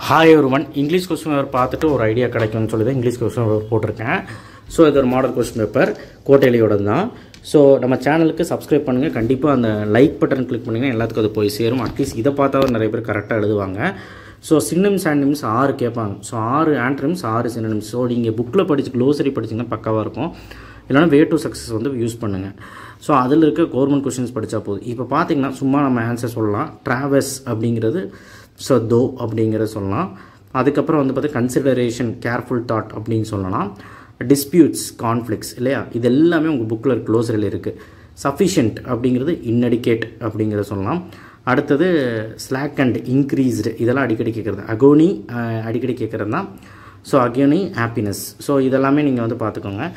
Hi everyone English question paper பார்த்துட்டு ஒரு idea கிடைக்கும்னு சொல்லி தான் இங்கிலீஷ் கொஸ்டின் பேப்பர் போட்டிருக்கேன். ஸோ இது ஒரு மாடல் கொஸ்டின் பேப்பர் கோட்டையிலையோட தான். ஸோ நம்ம சேனலுக்கு சப்ஸ்கிரைப் பண்ணுங்கள். கண்டிப்பாக அந்த லைக் பட்டன் கிளிக் பண்ணிங்கன்னா எல்லாத்துக்கும் அது போய் சேரும். அட்லீஸ்ட் இதை பார்த்தா நிறைய பேர் கரெக்டாக எழுதுவாங்க. ஸோ சின்னம்ஸ் ஆன்டிம்ஸ் 6 கேட்பாங்க. ஸோ 6 ஆன்ட்ரிம்ஸ் 6 சின்னம்ஸ். ஸோ நீங்கள் புக்கில் படிச்சு க்ளோசரி படிச்சிங்கன்னா பக்காவாக இருக்கும். இல்லைனா வே டு சக்ஸஸ் வந்து யூஸ் பண்ணுங்கள். ஸோ அதில் இருக்க கவர்மெண்ட் கொஸ்டின்ஸ் படித்தா போதும். இப்போ பார்த்தீங்கன்னா சும்மா நம்ம ஆன்சர் சொல்லலாம். ட்ராவல்ஸ் அப்படிங்கிறது ஸோ தோ அப்படிங்கிறத சொல்லலாம். அதுக்கப்புறம் வந்து பார்த்தா கன்சிடரேஷன் கேர்ஃபுல் தாட் அப்படின்னு சொல்லலாம். டிஸ்பியூட்ஸ் கான்ஃப்ளிக்ஸ் இல்லையா, இது எல்லாமே உங்கள் புக்கில் க்ளோசரில் இருக்குது. சஃபிஷியன்ட் அப்படிங்கிறது இன்அடிகேட் அப்படிங்கிறத சொல்லலாம். அடுத்தது ஸ்லாக் அண்ட் இன்க்ரீஸ்டு, இதெல்லாம் அடிக்கடி கேட்குறது. அகோனி அடிக்கடி கேட்குறது தான். So agony happiness. ஸோ இதெல்லாமே நீங்கள் வந்து பார்த்துக்கோங்க.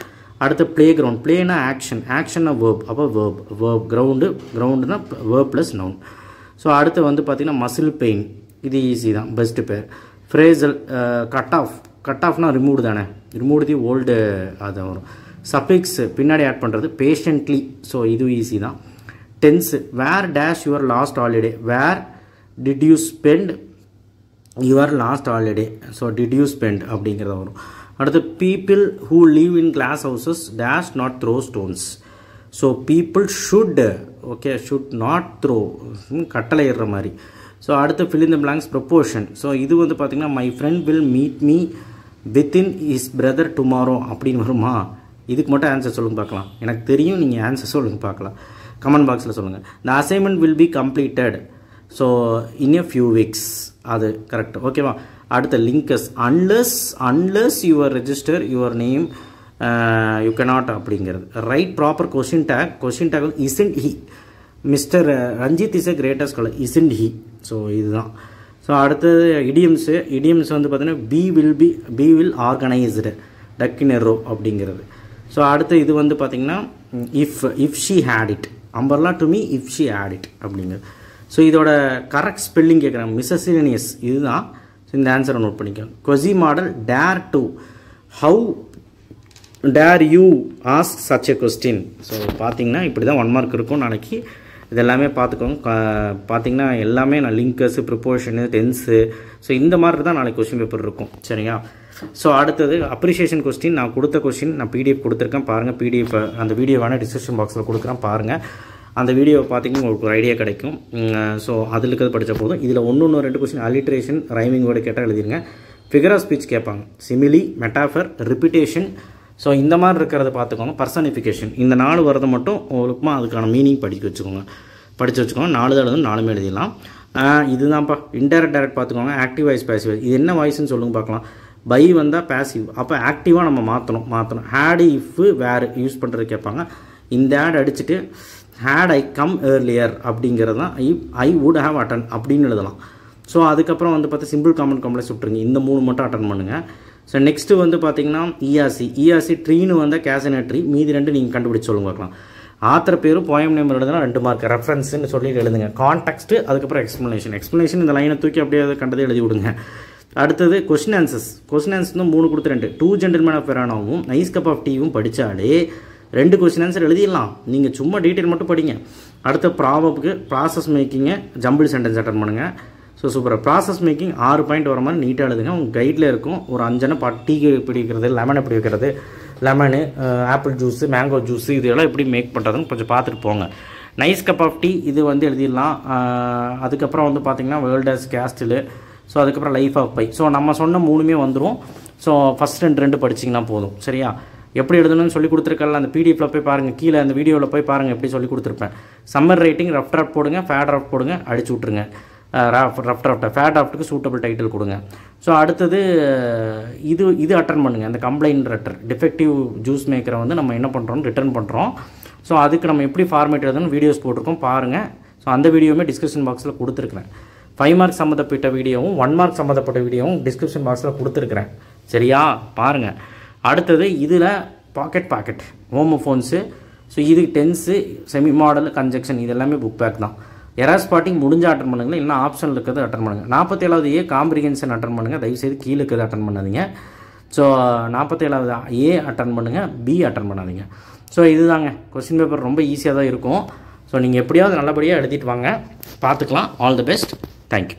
அடுத்து ப்ளே கிரவுண்ட். ப்ளேனா ஆக்ஷன், ஆக்ஷன்னா வேர்ப். அப்போ வேர்ப் கிரவுண்டுனா வேர்ப் ப்ளஸ் நவுன். ஸோ அடுத்து வந்து பார்த்திங்கன்னா மசில் பெயின், இது ஈஸி தான், பெஸ்ட்டு பேர். ஃப்ரேசல் கட் ஆஃப்னா ரிமூவ் தானே, ரிமூவ் தி ஓல்டு அது வரும். சஃபிக்ஸ் பின்னாடி ஆட் பண்ணுறது பேஷண்ட்லி. ஸோ இது ஈஸி தான். Tense where dash your last holiday, where did you spend your last holiday. So did you spend அப்படிங்கிறத வரும். அடுத்து people who live in class houses dash not throw stones. So people should should not throw, கட்டளை ஏறுற மாதிரி. So அடுத்து fill in the blanks proportion. So இது வந்து பார்த்திங்கன்னா my friend will meet me within is brother tomorrow அப்படின்னு வருமா? இதுக்கு மட்டும் ஆன்சர் சொல்லுங்க பார்க்கலாம். எனக்கு தெரியும், நீங்கள் ஆன்சர் சொல்லுங்கள் பார்க்கலாம். கமெண்ட் பாக்ஸில் சொல்லுங்கள். The assignment will be completed so in a few weeks, அது கரெக்ட். ஓகேவா? அடுத்த லிங்கஸ் unless your register your name you cannot அப்படிங்கிறது. Write proper question tag isn't he, mister Ranjith is a greatest scholar, isn't he. So இதுதான். So அடுத்தது idioms வந்து பார்த்தீங்கன்னா be will organised duck in a row அப்படிங்கிறது. So அடுத்து இது வந்து பார்த்திங்கன்னா if she had it, umbrella to me if she had it அப்படிங்கிறது. ஸோ இதோட கரெக்ட் ஸ்பெல்லிங் கேட்குறாங்க. மிஸ்ஸிலினியஸ் இதுதான். ஸோ இந்த ஆன்சரை நோட் பண்ணிக்கோங்க. கொசி modal dare to, how dare you ask such a question. So பார்த்தீங்கன்னா இப்படி தான் 1 மார்க் இருக்கும் நாளைக்கு. இது எல்லாமே பார்த்துக்கோங்க. பார்த்தீங்கன்னா எல்லாமே நான் லிங்கஸு ப்ரிப்போர்ஷனு டென்ஸு ஸோ இந்த மாதிரி தான் நாளைக்கு கொஸ்டின் பேப்பர் இருக்கும். சரிங்களா? ஸோ அடுத்தது அப்ரிஷியேஷன் கொஸ்டின். நான் கொடுத்த கொஸ்டின் நான் பிடிஎஃப் கொடுத்துருக்கேன் பாருங்கள். பிடிஎஃப் அந்த வீடியோ வேணால் டிஸ்கிரிப்ஷன் பாக்ஸில் கொடுக்குறேன் பாருங்கள். அந்த வீடியோவை பார்த்தீங்கன்னா உங்களுக்கு ஒரு ஐடியா கிடைக்கும். ஸோ அதில் இருக்கிறது படித்த போதும். இதில் 2 கொஸ்டின் அலிட்ரேஷன் ரைமிங்கோடு கேட்டால் எழுதிருங்க. ஃபிகர் ஆஃப் ஸ்பீச் கேட்பாங்க. சிமிலி, மெட்டாஃபர், ரிப்பிட்டேஷன். ஸோ இந்த மாதிரி இருக்கிறத பார்த்துக்கோங்க. பர்சனிஃபிகேஷன், இந்த 4 வரதை மட்டும் உங்களுக்குமா அதுக்கான மீனிங் படித்து வச்சுக்கோங்க. 4 தான் எழுதணும், 4மே எழுதிடலாம். இதுதான்ப்பா. இன்டைரக்ட் டைரக்ட் பார்த்துக்கோங்க. Active voice, passive voice. இது என்ன வாய்ஸ்ன்னு சொல்லுங்க பார்க்கலாம். பை வந்தால் பேசிவ், அப்போ ஆக்டிவாக நம்ம மாற்றணும். ஹேடு, இஃப், வேர் யூஸ் பண்ணுறது கேட்பாங்க. இந்த ஆட் அடிச்சுட்டு ஹேட் ஐ கம் ஏர்லியர் அப்படிங்கிறது தான் ஐ வுட் ஹேவ் அட்டன் அப்படின்னு எழுதலாம். ஸோ அதுக்கப்புறம் வந்து பார்த்தா சிம்பிள் காமன் காம்ப்ளெக்ஸ் விட்டுருங்க. இந்த 3 மட்டும் அட்டன் பண்ணுங்கள். ஸோ நெக்ஸ்ட்டு வந்து பார்த்தீங்கன்னா இஆர்சி ட்ரீனு வந்தால் கேசன ட்ரீ, மீதி 2 நீங்கள் கண்டுபிடிச்சி சொல்லுங்க பார்க்கலாம். ஆத்தர் பேரும் போயம் நேம் எழுதுனா 2 மார்க். ரெஃபரன்ஸ்னு சொல்லி எழுதுங்க. கான்டெக்ஸ்ட்டு, அதுக்கப்புறம் எக்ஸ்ப்ளனேஷன் இந்த லைனை தூக்கி அப்படியே கண்டதே எழுதி விடுங்க. அடுத்தது கொஸ்டின் ஆன்சர்ஸ் வந்து 3 கொடுத்து 2 டூ ஜென்டில்மேன் ஆஃப் வெரானாவும் நைஸ் கப் ஆஃப் டீயும் படித்தாலே 2 கொஸ்டின் ஆன்சர் எழுதிடலாம். நீங்கள் சும்மா டீட்டெயில் மட்டும் படிங்க. அடுத்த ப்ராபப்க்கு ப்ராசஸ் மேக்கிங்கை ஜம்பிள் சென்டென்ஸ் அட்டன் பண்ணுங்கள். ஸோ சூப்பராக ப்ராசஸ் மேக்கிங் 6 பாயிண்ட் வர மாதிரி நீட்டாக எழுதுங்க. உங்கள் கைடில் இருக்கும். ஒரு 5 டீ எப்படி வைக்கிறது, லெமன் எப்படி வைக்கிறது, lemon, apple juice, mango juice, இதெல்லாம் எப்படி மேக் பண்ணுறதுன்னு கொஞ்சம் பார்த்துட்டு போங்க. நைஸ் கப் ஆஃப் டீ இது வந்து எழுதிடலாம். அதுக்கப்புறம் வந்து பார்த்திங்கன்னா வேர்ல்ட் ஆஸ் கேஸ்டிலு. ஸோ அதுக்கப்புறம் லைஃப் ஆஃப் பை. ஸோ நம்ம சொன்ன 3மே வந்துடும். ஸோ ஃபஸ்ட் 2 படிச்சிங்கன்னா போதும். சரியா? எப்படி எழுதணும்னு சொல்லி கொடுத்துருக்கல, அந்த பிடிஎஃப்பில் போய் பாருங்கள். கீழே அந்த வீடியோவில் போய் பாருங்கள் எப்படி சொல்லி கொடுத்துருப்பேன். சம்மர் ரைட்டிங் ரஃப் டிராஃப்ட் போடுங்க, ஃபேட் டிராஃப்ட் போடுங்க, அடிச்சு விட்ருங்க. ரஃப் டிராஃப்ட்டை ஃபேட் டிராஃப்ட்டுக்கு சூட்டபிள் டைட்டில் கொடுங்க. ஸோ அடுத்தது இது அட்டன் பண்ணுங்கள். அந்த கம்ப்ளைண்ட் லெட்டர் டிஃபெக்டிவ் ஜூஸ் மேக்கரை வந்து நம்ம என்ன பண்ணுறோம், ரிட்டர்ன் பண்ணுறோம். ஸோ அதுக்கு நம்ம எப்படி ஃபார்மேட் எழுதணும் வீடியோஸ் போட்டிருக்கோம் பாருங்கள். ஸோ அந்த வீடியோவுமே டிஸ்கிரிப்ஷன் பாக்ஸில் கொடுத்துருக்குறேன். 5 மார்க் சம்மந்தப்பட்ட வீடியோவும் 1 மார்க் சம்மந்தப்பட்ட வீடியோவும் டிஸ்கிரிப்ஷன் பாக்ஸில் கொடுத்துருக்குறேன். சரியா? பாருங்கள். அடுத்தது இதில் பாக்கெட் ஹோமோஃபோன்ஸு. ஸோ இது டென்ஸு, செமி மாடல், கன்ஜெக்ஷன், இது எல்லாமே புக் பேக் தான். எரர் ஸ்பாட்டிங் முடிஞ்ச அட்டன் பண்ணுங்கள், இல்லைனா ஆப்ஷனில் இருக்கிறது அட்டன் பண்ணுங்கள். 47வது ஏ காம்ப்ரிஹென்ஷன் அட்டன் பண்ணுங்கள். தயவுசெய்து கீழே இருக்கிறது அட்டன் பண்ணாதீங்க. ஸோ 47வது ஏ அட்டன் பண்ணுங்கள், பி அட்டன் பண்ணாதீங்க. ஸோ இதுதாங்க கொஸ்டின் பேப்பர். ரொம்ப ஈஸியாக தான் இருக்கும். ஸோ நீங்கள் எப்படியாவது நல்லபடியாக எழுதிட்டு வாங்க. பார்த்துக்கலாம். All the best. தேங்க்யூ.